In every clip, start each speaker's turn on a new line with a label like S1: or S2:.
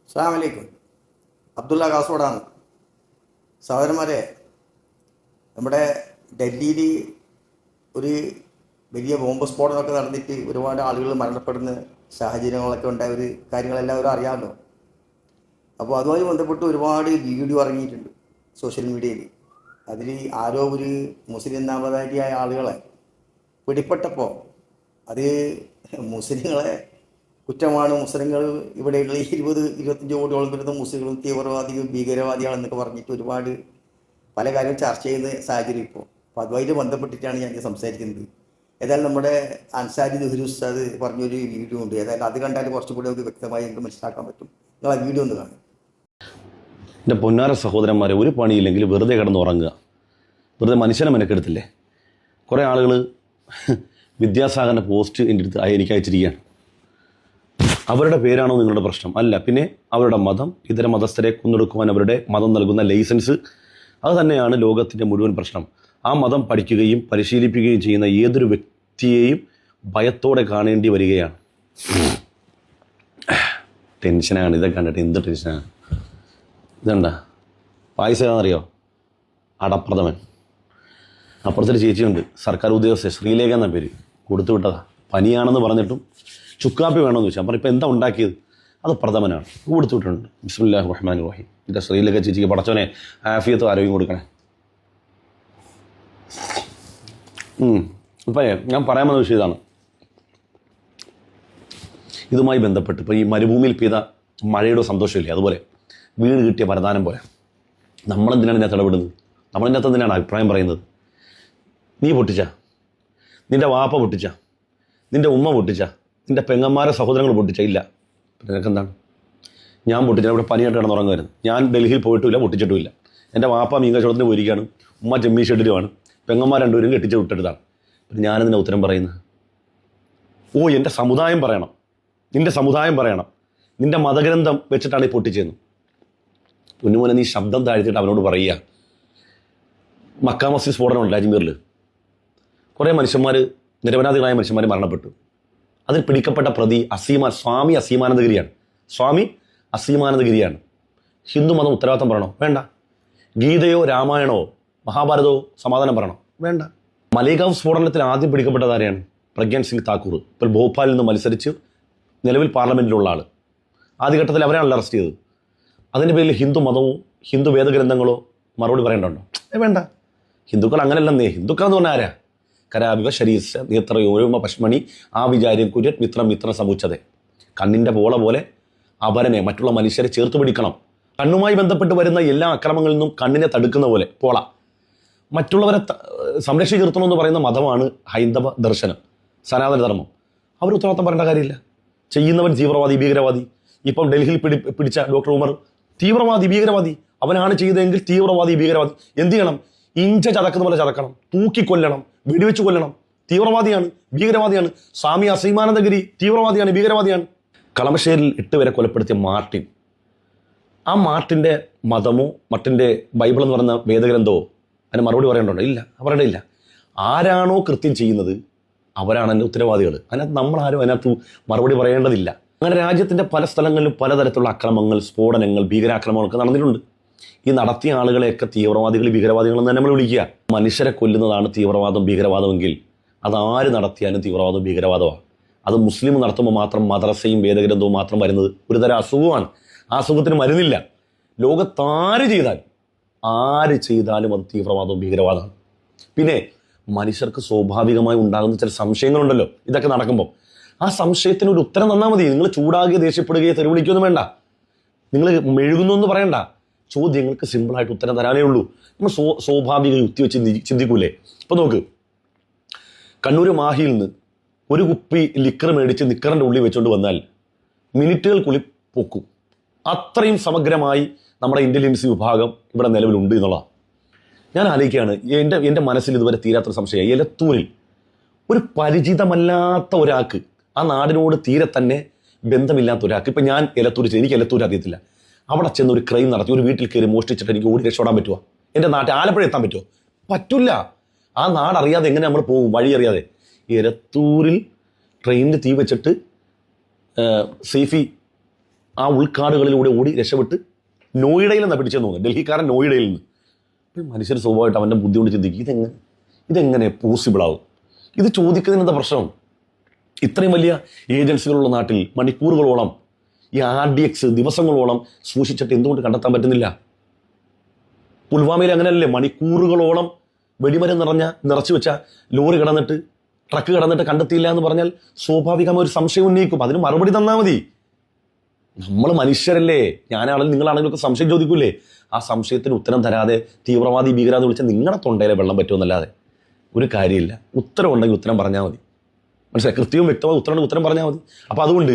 S1: അസ്സലാമു അലൈക്കും. അബ്ദുള്ള കാസർഗോഡാണ്. സഹോദരന്മാരെ, നമ്മുടെ ഡൽഹിയിൽ ഒരു വലിയ ബോംബ് സ്ഫോടനമൊക്കെ നടന്നിട്ട് ഒരുപാട് ആളുകൾ മരണപ്പെടുന്ന സാഹചര്യങ്ങളൊക്കെ ഉണ്ടായ ഒരു കാര്യങ്ങളെല്ലാവരും അറിയാമല്ലോ. അപ്പോൾ അതുമായി ബന്ധപ്പെട്ട് ഒരുപാട് വീഡിയോ ഇറങ്ങിയിട്ടുണ്ട് സോഷ്യൽ മീഡിയയിൽ. അതിൽ ആരോ ഒരു മുസ്ലിം നാമധാരിയായ ആളുകളെ പിടിപ്പെട്ടപ്പോൾ അത് മുസ്ലിങ്ങളെ കുറ്റമാണ്, മുസ്ലിങ്ങൾ ഇവിടെയുള്ള 20-25 കോടിയോളം വരുന്ന മുസ്ലിങ്ങളും തീവ്രവാദികളും ഭീകരവാദികളെന്നൊക്കെ പറഞ്ഞിട്ട് ഒരുപാട് പല കാര്യവും ചർച്ച ചെയ്യുന്ന സാഹചര്യം ഇപ്പോൾ. അപ്പോൾ അതുമായിട്ട് ബന്ധപ്പെട്ടിട്ടാണ് ഞാൻ സംസാരിക്കുന്നത്. ഏതായാലും നമ്മുടെ അൻസാരി ദുഹരി ഉസ്താദ് പറഞ്ഞൊരു വീഡിയോ ഉണ്ട്. ഏതായാലും അത് കണ്ടാൽ കുറച്ചും കൂടി നമുക്ക് വ്യക്തമായി നമുക്ക് മനസ്സിലാക്കാൻ പറ്റും. നിങ്ങൾ ആ വീഡിയോ ഒന്ന് കാണും.
S2: എൻ്റെ പൊന്നാര സഹോദരന്മാരെ, ഒരു പണിയില്ലെങ്കിൽ വെറുതെ കിടന്ന് ഉറങ്ങുക. വെറുതെ മനുഷ്യനെ മെനക്കെടുത്തില്ലേ. കുറേ ആളുകൾ വിദ്യാസാഗറിൻ്റെ പോസ്റ്റ് എൻ്റെ അടുത്ത് എനിക്ക് അയച്ചിരിക്കുകയാണ്. അവരുടെ പേരാണോ നിങ്ങളുടെ പ്രശ്നം? അല്ല. പിന്നെ അവരുടെ മതം, ഇതര മതസ്ഥരെ കൊന്നെടുക്കുവാൻ അവരുടെ മതം നൽകുന്ന ലൈസൻസ്, അത് തന്നെയാണ് ലോകത്തിൻ്റെ മുഴുവൻ പ്രശ്നം. ആ മതം പഠിക്കുകയും പരിശീലിപ്പിക്കുകയും ചെയ്യുന്ന ഏതൊരു വ്യക്തിയെയും ഭയത്തോടെ കാണേണ്ടി വരികയാണ്. ടെൻഷനാണ് ഇതൊക്കെ കണ്ടിട്ട്. എന്ത് ടെൻഷനാണ് ഇതെന്താ? പായസം ഏതാണെന്നറിയോ? അടപ്രഥമൻ. അപ്പുറത്തൊരു ചേച്ചിയുണ്ട്, സർക്കാർ ഉദ്യോഗസ്ഥ, ശ്രീലേഖ എന്ന പേര്, കൊടുത്തു വിട്ടതാ. പനിയാണെന്ന് പറഞ്ഞിട്ടും ചുക്കാപ്പി വേണമെന്ന് ചോദിച്ചാൽ അപ്പം ഇപ്പോൾ എന്താ ഉണ്ടാക്കിയത്? അത് പ്രഥമനാണ്, കൊടുത്തു വിട്ടിട്ടുണ്ട്. ബിസ്മില്ലാഹിർ റഹ്മാനിർ റഹീം. എൻ്റെ ശ്രീലേഖ ചേച്ചിക്ക് പടച്ചോനെ ആഫിയത്തും ആരോഗ്യം കൊടുക്കണേ. അപ്പം ഞാൻ പറയാൻ വന്ന വിഷയം ഇതാണ്. ഇതുമായി ബന്ധപ്പെട്ട് ഇപ്പോൾ ഈ മരുഭൂമിയിൽ പെയ്ത മഴയുടെ സന്തോഷമില്ലേ, അതുപോലെ വീട് കിട്ടിയ വരദാനം പോലെ നമ്മളെന്തിനാണ് ഇതിനകത്ത് ഇടപെടുന്നത്? നമ്മളതിനകത്ത് എന്തിനാണ് അഭിപ്രായം പറയുന്നത്? നീ പൊട്ടിച്ച, നിൻ്റെ വാപ്പ പൊട്ടിച്ച, നിൻ്റെ ഉമ്മ പൊട്ടിച്ച, നിൻ്റെ പെങ്ങന്മാരെ സഹോദരങ്ങൾ പൊട്ടിച്ച? ഇല്ല. പിന്നെ നിനക്കെന്താണ്? ഞാൻ പൊട്ടിച്ച ഇവിടെ പനിയായിട്ട് കിടന്നുറങ്ങുമായിരുന്നു. ഞാൻ ഡൽഹിയിൽ പോയിട്ടുമില്ല, പൊട്ടിച്ചിട്ടുമില്ല. എൻ്റെ വാപ്പ മീൻ കച്ചവടത്തിന് പോയിരിക്കുകയാണ്, ഉമ്മ ചെമ്മീൻ ഷെഡിലുമാണ്, പെങ്ങന്മാർ രണ്ടുപേരും കെട്ടിച്ച് വിട്ടെടുത്താണ്. പിന്നെ ഞാനെന്തിനാ ഉത്തരം പറയുന്നത്? ഓ, എൻ്റെ സമുദായം പറയണം, നിൻ്റെ സമുദായം പറയണം, നിൻ്റെ മതഗ്രന്ഥം വെച്ചിട്ടാണ് ഈ പൊട്ടിച്ചതെന്ന്. പൊന്നുമോനെ, നീ ശബ്ദം താഴ്ത്തിയിട്ട് അവനോട് പറയുക. മക്കാ മസ്ജിദ് സ്ഫോടനമുണ്ട് അജ്മീറിൽ. കുറേ മനുഷ്യന്മാർ, നിരപരാധികളായ മനുഷ്യന്മാർ മരണപ്പെട്ടു. അതിൽ പിടിക്കപ്പെട്ട പ്രതി സ്വാമി അസീമാനന്ദഗിരിയാണ്. സ്വാമി അസീമാനന്ദഗിരിയാണ്. ഹിന്ദു മതം ഉത്തരവാദിത്തം പറയണോ? വേണ്ട. ഗീതയോ രാമായണമോ മഹാഭാരതമോ സമാധാനം പറയണോ? വേണ്ട. മലേഗാവ് സ്ഫോടനത്തിൽ ആദ്യം പിടിക്കപ്പെട്ടത് ആരെയാണ്? പ്രഗ്യാൻ സിംഗ് താക്കൂർ. ഇപ്പോൾ ഭോപ്പാലിൽ നിന്ന് മത്സരിച്ച് നിലവിൽ പാർലമെൻറ്റിലുള്ള ആൾ. ആദ്യഘട്ടത്തിൽ അവരെയാണല്ലോ അറസ്റ്റ് ചെയ്തത്. അതിൻ്റെ പേരിൽ ഹിന്ദു മതമോ ഹിന്ദു വേദഗ്രന്ഥങ്ങളോ മറുപടി പറയേണ്ടതുണ്ടോ? വേണ്ട. ഹിന്ദുക്കൾ അങ്ങനെയല്ലെന്നേ. ഹിന്ദുക്കൾ എന്ന് പറഞ്ഞാൽ ആരാ? കരാവിക ശരീര നേത്രയോരുമ പശ്മണി ആ വിചാര്യം കുര്യൻ മിത്രം സമുച്ചതെ. കണ്ണിൻ്റെ പോള പോലെ അപരനെ, മറ്റുള്ള മനുഷ്യരെ ചേർത്ത് പിടിക്കണം. കണ്ണുമായി ബന്ധപ്പെട്ട് വരുന്ന എല്ലാ അക്രമങ്ങളിൽ നിന്നും കണ്ണിനെ തടുക്കുന്ന പോലെ പോള. മറ്റുള്ളവരെ സംരക്ഷിച്ച് നിർത്തണമെന്ന് പറയുന്ന മതമാണ് ഹൈന്ദവ ദർശനം, സനാതന ധർമ്മം. അവർ ഉത്തരവാദിത്തം പറയേണ്ട കാര്യമില്ല. ചെയ്യുന്നവൻ തീവ്രവാദി, ഭീകരവാദി. ഇപ്പം ഡൽഹിയിൽ പിടിച്ച ഡോക്ടർ ഉമർ തീവ്രവാദി, ഭീകരവാദി. അവനാണ് ചെയ്തതെങ്കിൽ തീവ്രവാദി, ഭീകരവാദി. എന്ത് ചെയ്യണം? ഇഞ്ച ചതക്കുന്ന പോലെ ചതക്കണം, തൂക്കിക്കൊല്ലണം, വെടിവെച്ച് കൊല്ലണം. തീവ്രവാദിയാണ്, ഭീകരവാദിയാണ്. സ്വാമി അസീമാനന്ദഗിരി തീവ്രവാദിയാണ്, ഭീകരവാദിയാണ്. കളമശ്ശേരിയിൽ 8 പേരെ കൊലപ്പെടുത്തിയ മാർട്ടിൻ, ആ മാർട്ടിൻ്റെ മതമോ മറ്റിൻ്റെ ബൈബിൾ എന്ന് പറയുന്ന വേദഗ്രന്ഥമോ അതിന് മറുപടി പറയേണ്ടതുണ്ടോ? ഇല്ല, അവരുടെ ഇല്ല. ആരാണോ കൃത്യം ചെയ്യുന്നത് അവരാണ് അതിൻ്റെ ഉത്തരവാദികൾ. അതിനകത്ത് നമ്മളാരും അതിനകത്ത് മറുപടി പറയേണ്ടതില്ല. അങ്ങനെ രാജ്യത്തിൻ്റെ പല സ്ഥലങ്ങളിലും പലതരത്തിലുള്ള അക്രമങ്ങൾ, സ്ഫോടനങ്ങൾ, ഭീകരാക്രമണങ്ങളൊക്കെ നടന്നിട്ടുണ്ട്. ഈ നടത്തിയ ആളുകളെയൊക്കെ തീവ്രവാദികൾ, ഭീകരവാദികളെന്ന് തന്നെ നമ്മൾ വിളിക്കുക. മനുഷ്യരെ കൊല്ലുന്നതാണ് തീവ്രവാദം, ഭീകരവാദമെങ്കിൽ അതാര് നടത്തിയാലും തീവ്രവാദവും ഭീകരവാദമാണ്. അത് മുസ്ലിം നടത്തുമ്പോൾ മാത്രം മദ്രസയും വേദഗ്രന്ഥവും മാത്രം വരുന്നത് ഒരുതരം അസുഖമാണ്. ആ അസുഖത്തിന് മരുന്നില്ല. ലോകത്താര് ചെയ്താലും അത് തീവ്രവാദവും ഭീകരവാദമാണ്. പിന്നെ മനുഷ്യർക്ക് സ്വാഭാവികമായി ഉണ്ടാകുന്ന ചില സംശയങ്ങളുണ്ടല്ലോ ഇതൊക്കെ നടക്കുമ്പോൾ. ആ സംശയത്തിന് ഒരു ഉത്തരം തന്നാൽ മതി. നിങ്ങൾ ചൂടാകുകയോ ദേഷ്യപ്പെടുകയോ തെരുവിളിക്കുകയൊന്നും വേണ്ട. നിങ്ങൾ മെഴുകുന്നു എന്ന് പറയണ്ട. ചോദ്യങ്ങൾക്ക് സിമ്പിളായിട്ട് ഉത്തരം തരാനേ ഉള്ളൂ. നമ്മൾ സ്വാഭാവിക യുക്തി വെച്ച് ചിന്തിക്കൂലേ? ഇപ്പോൾ നോക്ക്, കണ്ണൂർ മാഹിയിൽ നിന്ന് ഒരു കുപ്പി ലിക്കർ മേടിച്ച് നിക്കറിൻ്റെ ഉള്ളിൽ വെച്ചുകൊണ്ട് വന്നാൽ മിനിറ്റുകൾക്കുള്ളിൽ പൊക്കും. അത്രയും സമഗ്രമായി നമ്മുടെ ഇൻ്റലിജൻസ് വിഭാഗം ഇവിടെ നിലവിലുണ്ട് എന്നുള്ളതാണ്. ഞാൻ ആലോചിക്കുകയാണ്, എൻ്റെ മനസ്സിൽ ഇതുവരെ തീരാത്തൊരു സംശയമായി. എലത്തൂരിൽ ഒരു പരിചിതമല്ലാത്ത ഒരാൾക്ക്, ആ നാടിനോട് തീരെ തന്നെ ബന്ധമില്ലാത്ത ഒരാൾക്ക്, ഇപ്പം ഞാൻ എനിക്ക് എലത്തൂർ അറിയത്തില്ല, അവിടെ ചെന്ന് ഒരു ക്രൈം നടത്തി ഒരു വീട്ടിൽ കയറി മോഷ്ടിച്ചിട്ട് എനിക്ക് ഓടി രക്ഷപ്പെടാൻ പറ്റുമോ? എൻ്റെ നാട്ടിൽ ആലപ്പുഴ എത്താൻ പറ്റുമോ? പറ്റില്ല. ആ നാടറിയാതെ എങ്ങനെ നമ്മൾ പോകും? വഴി അറിയാതെ. എലത്തൂരിൽ ട്രെയിനിൽ തീ വെച്ചിട്ട് സേഫി ആ ഉൾക്കാടുകളിലൂടെ ഓടി രക്ഷപ്പെട്ട് നോയിഡയിൽ നിന്നാണ് പിടിച്ചെന്ന് തോന്നുന്നു, ഡൽഹിക്കാരൻ നോയിഡയിൽ നിന്ന്. അപ്പോൾ മനുഷ്യർ സ്വാഭാവികമായിട്ട് അവൻ്റെ ബുദ്ധി കൊണ്ട് ചിന്തിക്കും, ഇതെങ്ങനെ പോസിബിൾ ആവും? ഇത് ചോദിക്കുന്നതിന് എന്താ പ്രശ്നം? ഇത്രയും വലിയ ഏജൻസികളുള്ള നാട്ടിൽ മണിക്കൂറുകളോളം ഈ RDX ദിവസങ്ങളോളം സൂക്ഷിച്ചിട്ട് എന്തുകൊണ്ട് കണ്ടെത്താൻ പറ്റുന്നില്ല? പുൽവാമയിൽ അങ്ങനെയല്ലേ, മണിക്കൂറുകളോളം വെടിമരുന്ന് നിറച്ചു വെച്ച ലോറി കിടന്നിട്ട്, ട്രക്ക് കിടന്നിട്ട് കണ്ടെത്തിയില്ല എന്ന് പറഞ്ഞാൽ സ്വാഭാവികമായ ഒരു സംശയം ഉന്നയിക്കും. അതിന് മറുപടി തന്നാൽ മതി. നമ്മൾ മനുഷ്യരല്ലേ, ഞാനാണെങ്കിലും നിങ്ങളാണെങ്കിലും ഒക്കെ സംശയം ചോദിക്കൂലേ? ആ സംശയത്തിന് ഉത്തരം തരാതെ തീവ്രവാദി ഭീകരാന്ന് വിളിച്ചാൽ നിങ്ങളുടെ തൊണ്ടയിലെ വെള്ളം പറ്റുമെന്നല്ലാതെ ഒരു കാര്യമില്ല. ഉത്തരം ഉണ്ടെങ്കിൽ ഉത്തരം പറഞ്ഞാൽ മതി. മനസ്സിലായി? കൃത്യവും വ്യക്തമായ ഉത്തരം പറഞ്ഞാൽ മതി. അപ്പോൾ അതുകൊണ്ട്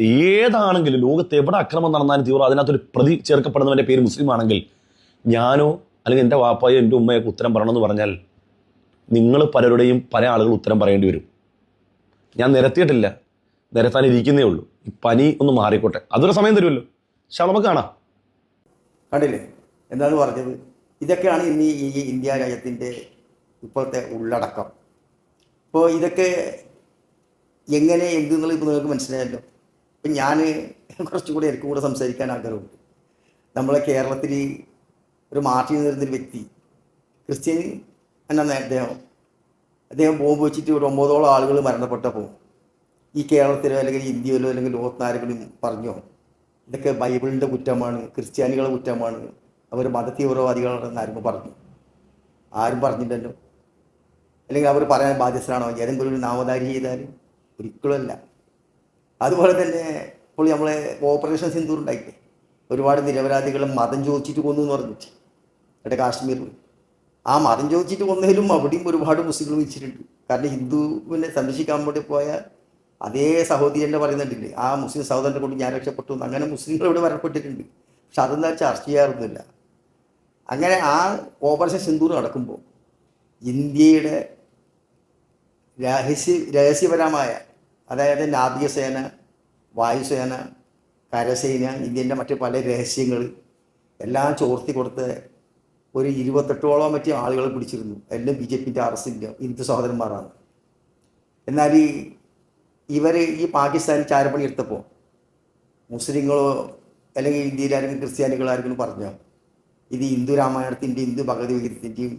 S2: ഈ ഏതാണെങ്കിലും ലോകത്ത് എവിടെ അക്രമം നടന്നാലും അതിനകത്തൊരു പ്രതി ചേർക്കപ്പെടുന്നവൻ്റെ പേര് മുസ്ലിം ആണെങ്കിൽ ഞാനോ അല്ലെങ്കിൽ എൻ്റെ വാപ്പായോ എൻ്റെ ഉമ്മയൊക്കെ ഉത്തരം പറയണമെന്ന് പറഞ്ഞാൽ നിങ്ങൾ പലരുടെയും പല ആളുകൾ ഉത്തരം പറയേണ്ടി വരും. ഞാൻ നിരത്തിയിട്ടില്ല, നിരത്താനിരിക്കുന്നേ ഉള്ളൂ. ഈ പനി ഒന്ന് മാറിക്കോട്ടെ, അതൊരു സമയം തരുമല്ലോ. പക്ഷെ നമുക്ക് കാണാം.
S1: കണ്ടില്ലേ എന്താണ് പറഞ്ഞത്? ഇതൊക്കെയാണ് ഇന്ന് ഈ ഇന്ത്യ രാജ്യത്തിൻ്റെ ഇപ്പോഴത്തെ ഉള്ളടക്കം. ഇപ്പോൾ ഇതൊക്കെ എങ്ങനെ എന്തെന്നുള്ളത് ഇപ്പോൾ നിങ്ങൾക്ക് മനസ്സിലായല്ലോ. ഇപ്പം ഞാൻ കുറച്ചും കൂടി എനിക്കും കൂടെ സംസാരിക്കാൻ ആഗ്രഹമുണ്ട്. നമ്മളെ കേരളത്തിൽ ഒരു മാർട്ടിൻ നിന്നൊരു വ്യക്തി, ക്രിസ്ത്യൻ എന്നാണ് അദ്ദേഹം ബോംബ് വെച്ചിട്ട് ഒരു 9ഓളം ആളുകൾ മരണപ്പെട്ടപ്പോൾ ഈ കേരളത്തിലോ അല്ലെങ്കിൽ ഇന്ത്യയിലോ അല്ലെങ്കിൽ ലോകത്താരെങ്കിലും പറഞ്ഞോ ഇതൊക്കെ ബൈബിളിൻ്റെ കുറ്റമാണ്, ക്രിസ്ത്യാനികളുടെ കുറ്റമാണ്, അവർ മതതീവ്രവാദികളാണെന്ന് ആരും പറഞ്ഞു? ആരും പറഞ്ഞില്ലല്ലോ. അല്ലെങ്കിൽ അവർ പറയാൻ ബാധ്യസ്ഥരാണോ ഏതെങ്കിലും ഒരു നാമധാരി ചെയ്താൽ? ഒരിക്കലുമല്ല. അതുപോലെ തന്നെ ഇപ്പോൾ നമ്മളെ ഓപ്പറേഷൻ സിന്ദൂർ ഉണ്ടായില്ലേ, ഒരുപാട് നിരപരാധികൾ മതം ചോദിച്ചിട്ട് കൊന്നു എന്ന് പറഞ്ഞിട്ട് ഇവിടെ കാശ്മീരിൽ. ആ മതം ചോദിച്ചിട്ട് കൊന്നതിലും അവിടെയും ഒരുപാട് മുസ്ലിങ്ങൾ വെച്ചിട്ടുണ്ട്. കാരണം ഹിന്ദുവിനെ സംരക്ഷിക്കാൻ വേണ്ടി പോയ അതേ സഹോദരി തന്നെ പറയുന്നുണ്ടില്ലേ, ആ മുസ്ലിം സഹോദരനെ കൊണ്ട് ഞാൻ രക്ഷപ്പെട്ടു എന്ന്. അങ്ങനെ മുസ്ലിങ്ങൾ ഇവിടെ മരണപ്പെട്ടിട്ടുണ്ട്. പക്ഷെ അതൊന്നും ചർച്ച ചെയ്യാറൊന്നുമില്ല. അങ്ങനെ ആ ഓപ്പറേഷൻ സിന്ദൂർ നടക്കുമ്പോൾ ഇന്ത്യയുടെ രഹസ്യപരമായ, അതായത് നാവികസേന, വായുസേന, കരസേന, ഇന്ത്യൻ്റെ മറ്റ് പല രഹസ്യങ്ങൾ എല്ലാം ചോർത്തി കൊടുത്ത് ഒരു 28ഓളം മറ്റു ആളുകളെ പിടിച്ചിരുന്നു. എല്ലാം BJPൻ്റെ RSൻ്റെ ഹിന്ദു സഹോദരന്മാരാണ്. എന്നാൽ ഇവർ ഈ പാകിസ്ഥാനിൽ ചാരപ്പണി എടുത്തപ്പോൾ മുസ്ലിങ്ങളോ അല്ലെങ്കിൽ ഇന്ത്യയിൽ ആരെങ്കിലും ക്രിസ്ത്യാനികളോ ആരെങ്കിലും പറഞ്ഞോ ഇത് ഹിന്ദു രാമായണത്തിൻ്റെയും ഹിന്ദു ഭഗവത്ഗീതത്തിൻ്റെയും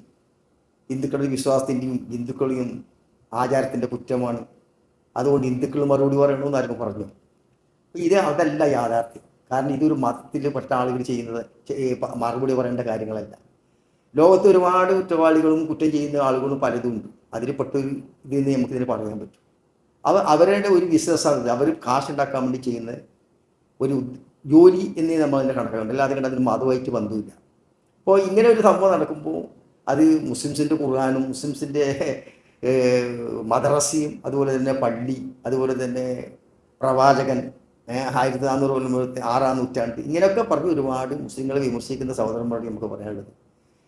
S1: ഹിന്ദുക്കളുടെ വിശ്വാസത്തിൻ്റെയും ഹിന്ദുക്കളെയും ആചാരത്തിൻ്റെ കുറ്റമാണ്, അതുകൊണ്ട് ഹിന്ദുക്കൾ മറുപടി പറയണമെന്ന് ആർക്കും പറഞ്ഞു? അതല്ല യാഥാർത്ഥ്യം. കാരണം ഇതൊരു മതത്തിൽ പെട്ട ആളുകൾ ചെയ്യുന്നത് മറുപടി പറയേണ്ട കാര്യങ്ങളല്ല. ലോകത്ത് ഒരുപാട് കുറ്റവാളികളും കുറ്റം ചെയ്യുന്ന ആളുകളും പലതും ഉണ്ട്. അതിൽ പെട്ടൊരു ഇതെന്ന് നമുക്കിതിന് പറയാൻ പറ്റും. അവരുടെ ഒരു ബിസിനസ്സാണ്, അവർ കാശ് ഉണ്ടാക്കാൻ വേണ്ടി ചെയ്യുന്ന ഒരു ജോലി എന്നേ നമ്മൾ അതിനെ കണക്കാക്കുന്നുണ്ട്. അല്ലാതെ കണ്ട് അതിന് മതമായിട്ട് ബന്ധമില്ല. അപ്പോൾ ഇങ്ങനെ ഒരു സംഭവം നടക്കുമ്പോൾ അത് മുസ്ലിംസിൻ്റെ ഖുർആനും മുസ്ലിംസിൻ്റെ മദ്രസയും അതുപോലെ തന്നെ പള്ളി, അതുപോലെ തന്നെ പ്രവാചകൻ 1400 6-ാം നൂറ്റാണ്ട്, ഇങ്ങനെയൊക്കെ പറഞ്ഞ് ഒരുപാട് മുസ്ലിങ്ങളെ വിമർശിക്കുന്ന സഹോദരന്മാരോട് നമുക്ക് പറയാനുള്ളത്.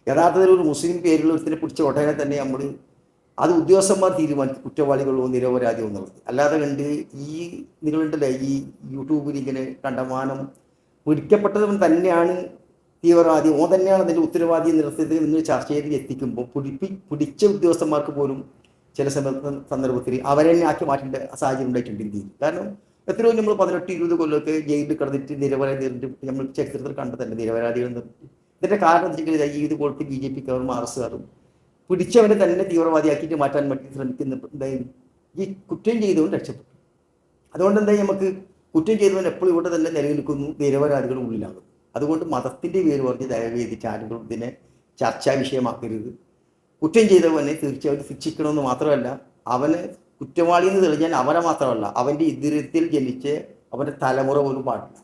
S1: യഥാർത്ഥത്തിൽ ഒരു മുസ്ലിം പേരുള്ള ഒരുത്തിനെ പിടിച്ച ഉടനെ തന്നെ നമ്മൾ അത് ഉദ്യോഗസ്ഥന്മാർ തീരുമാനിക്കും കുറ്റവാളികളോ നിരപരാധിയോ എന്നുള്ളത്. അല്ലാതെ കണ്ട് ഈ നിങ്ങളുണ്ടല്ലേ ഈ യൂട്യൂബിൽ ഇങ്ങനെ കണ്ടമാനം പിടിക്കപ്പെട്ടവൻ തന്നെയാണ് തീവ്രവാദി, ഓ തന്നെയാണ് അതിൻ്റെ ഉത്തരവാദി നിർത്തിയത് നിങ്ങൾ ചർച്ച ചെയ്ത് എത്തിക്കുമ്പോൾ പിടിച്ച ഉദ്യോഗസ്ഥന്മാർക്ക് പോലും ചില സന്ദർഭത്തിൽ അവരെ തന്നെ ആക്കി മാറ്റേണ്ട സാഹചര്യം ഉണ്ടായിട്ടുണ്ട് ഇന്ത്യയിൽ. കാരണം എത്രയോ നമ്മൾ 18-20 കൊല്ലമൊക്കെ ജയിലിൽ കിടന്നിട്ട് നിരപരാധി നേരിട്ട് നമ്മൾ ചരിത്രത്തിൽ കണ്ടതല്ലേ നിരപരാധികൾ നിർത്തി. ഇതിൻ്റെ കാരണം എന്താ വെച്ചാൽ ഇത് പോലത്തെ BJPക്കാരും RSകാരും പിടിച്ചവനെ തന്നെ തീവ്രവാദിയാക്കിയിട്ട് മാറ്റാൻ വേണ്ടി ശ്രമിക്കുന്ന എന്തായാലും ഈ കുറ്റം ചെയ്തവൻ രക്ഷപ്പെട്ടു. അതുകൊണ്ട് എന്തായാലും നമുക്ക് കുറ്റം ചെയ്തവൻ എപ്പോഴും ഇവിടെ തന്നെ നിലനിൽക്കുന്നു, നിരപരാധികളുടെ ഉള്ളിലാകും. അതുകൊണ്ട് മതത്തിൻ്റെ പേര് പറഞ്ഞ് ദയവ് ചെയ്തിട്ട് ആരും ഇതിനെ ചർച്ചാ വിഷയമാക്കരുത്. കുറ്റം ചെയ്തവനെ തീർച്ചയായിട്ടും ശിക്ഷിക്കണമെന്ന് മാത്രമല്ല, അവന് കുറ്റവാളിയെന്ന് തെളിഞ്ഞാൽ അവനെ മാത്രമല്ല അവൻ്റെ ഇതിരത്തിൽ ജനിച്ച് അവൻ്റെ തലമുറ പോലും പാടില്ല.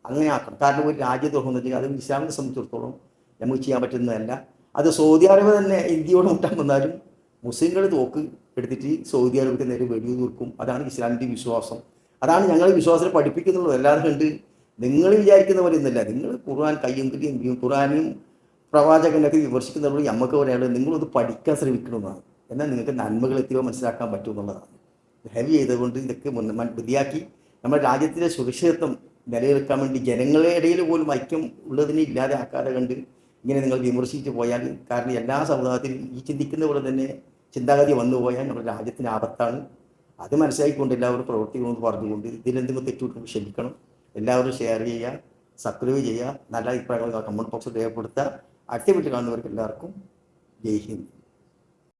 S1: അങ്ങനെ ആക്കണം. കാരണം ഒരു രാജ്യദ്രോഹം എന്ന് വെച്ചാൽ അത് ഇസ്ലാമിനെ സംബന്ധിച്ചിടത്തോളം നമുക്ക് ചെയ്യാൻ പറ്റുന്നതല്ല. അത് സൗദി അറേബ്യ തന്നെ ഇന്ത്യയോട് മുട്ടാൻ വന്നാലും മുസ്ലിങ്ങൾ തോക്ക് എടുത്തിട്ട് സൗദി അറേബ്യക്ക് നേരെ വെടിയുതിർക്കും. അതാണ് ഇസ്ലാമിൻ്റെ വിശ്വാസം. അതാണ് ഞങ്ങൾ വിശ്വാസത്തെ പഠിപ്പിക്കുന്നുള്ളത്. അല്ലാതെ കണ്ട് നിങ്ങൾ വിചാരിക്കുന്ന പോലെ ഒന്നുമില്ല. നിങ്ങൾ ഖുർആൻ കയ്യും ഖുർആനും പ്രവാചകനൊക്കെ വിമർശിക്കുന്നതോട് നമുക്ക് പറയാനുള്ളത് നിങ്ങളത് പഠിക്കാൻ ശ്രമിക്കണമെന്നാണ്. എന്നാൽ നിങ്ങൾക്ക് നന്മകൾ എത്തിയോ മനസ്സിലാക്കാൻ പറ്റും എന്നുള്ളതാണ്. ഹെവി ചെയ്തുകൊണ്ട് ഇതൊക്കെ വൃത്തിയാക്കി നമ്മുടെ രാജ്യത്തിൻ്റെ സുരക്ഷിതത്വം നിലനിൽക്കാൻ വേണ്ടി ജനങ്ങളുടെ ഇടയിൽ പോലും ഐക്യം ഉള്ളതിനെ ഇല്ലാതെ ആക്കാതെ കണ്ട് ഇങ്ങനെ നിങ്ങൾ വിമർശിച്ച് പോയാൽ, കാരണം എല്ലാ സമുദായത്തിലും ഈ ചിന്തിക്കുന്ന പോലെ തന്നെ ചിന്താഗതി വന്നു പോയാൽ നമ്മുടെ രാജ്യത്തിന് ആപത്താണ്. അത് മനസ്സിലാക്കിക്കൊണ്ട് എല്ലാവരും പ്രവർത്തിക്കണമെന്ന് പറഞ്ഞുകൊണ്ട് ഇതിലെന്തെങ്കിലും തെറ്റുകൊണ്ട് ക്ഷമിക്കണം. എല്ലാവരും ഷെയർ ചെയ്യുക, സബ്സ്ക്രൈബ് ചെയ്യുക, നല്ല അഭിപ്രായങ്ങൾ കമൻറ്റ് ബോക്സിൽ രേഖപ്പെടുത്തുക. അടുത്ത വീട്ടിൽ കാണുന്നവർക്ക് എല്ലാവർക്കും ജയ് ഹിന്ദ്.